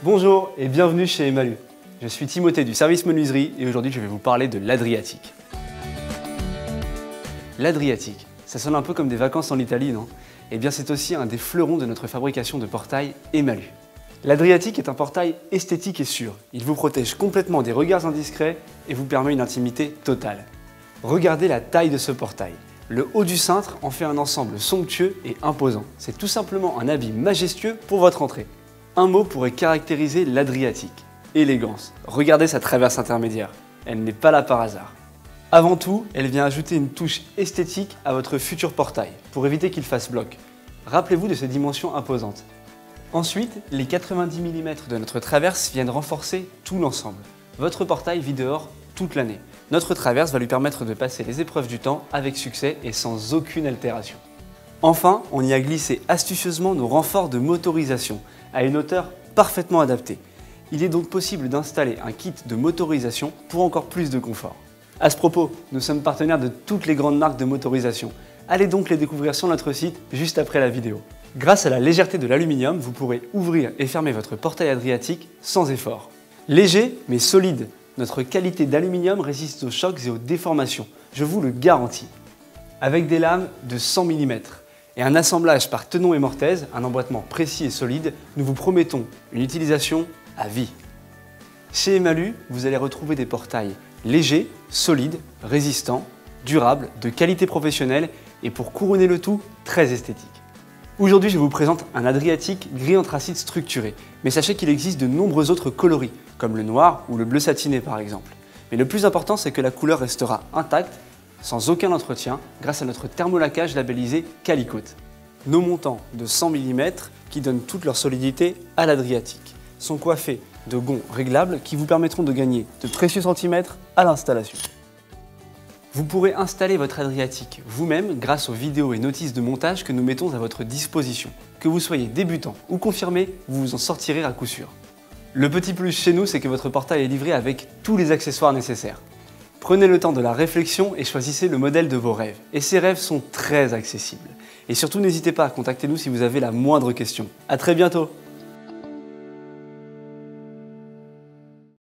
Bonjour et bienvenue chez Emalu. Je suis Timothée du service menuiserie et aujourd'hui je vais vous parler de l'Adriatique. L'Adriatique, ça sonne un peu comme des vacances en Italie, non? Eh bien c'est aussi un des fleurons de notre fabrication de portails Emalu. L'Adriatique est un portail esthétique et sûr. Il vous protège complètement des regards indiscrets et vous permet une intimité totale. Regardez la taille de ce portail. Le haut du cintre en fait un ensemble somptueux et imposant. C'est tout simplement un habit majestueux pour votre entrée. Un mot pourrait caractériser l'Adriatique. Élégance. Regardez sa traverse intermédiaire. Elle n'est pas là par hasard. Avant tout, elle vient ajouter une touche esthétique à votre futur portail, pour éviter qu'il fasse bloc. Rappelez-vous de ses dimensions imposantes. Ensuite, les 90 mm de notre traverse viennent renforcer tout l'ensemble. Votre portail vit dehors toute l'année. Notre traverse va lui permettre de passer les épreuves du temps avec succès et sans aucune altération. Enfin, on y a glissé astucieusement nos renforts de motorisation à une hauteur parfaitement adaptée. Il est donc possible d'installer un kit de motorisation pour encore plus de confort. À ce propos, nous sommes partenaires de toutes les grandes marques de motorisation. Allez donc les découvrir sur notre site juste après la vidéo. Grâce à la légèreté de l'aluminium, vous pourrez ouvrir et fermer votre portail Adriatique sans effort. Léger mais solide, notre qualité d'aluminium résiste aux chocs et aux déformations, je vous le garantis. Avec des lames de 100 mm et un assemblage par Tenon et Mortaise, un emboîtement précis et solide, nous vous promettons une utilisation à vie. Chez Emalu, vous allez retrouver des portails légers, solides, résistants, durables, de qualité professionnelle et pour couronner le tout, très esthétique. Aujourd'hui, je vous présente un Adriatique gris anthracite structuré, mais sachez qu'il existe de nombreux autres coloris, comme le noir ou le bleu satiné par exemple. Mais le plus important, c'est que la couleur restera intacte, sans aucun entretien, grâce à notre thermolaquage labellisé Calicote. Nos montants de 100 mm, qui donnent toute leur solidité à l'Adriatique, sont coiffés de gonds réglables qui vous permettront de gagner de précieux centimètres à l'installation. Vous pourrez installer votre Adriatique vous-même grâce aux vidéos et notices de montage que nous mettons à votre disposition. Que vous soyez débutant ou confirmé, vous vous en sortirez à coup sûr. Le petit plus chez nous, c'est que votre portail est livré avec tous les accessoires nécessaires. Prenez le temps de la réflexion et choisissez le modèle de vos rêves. Et ces rêves sont très accessibles. Et surtout, n'hésitez pas à contacter nous si vous avez la moindre question. À très bientôt!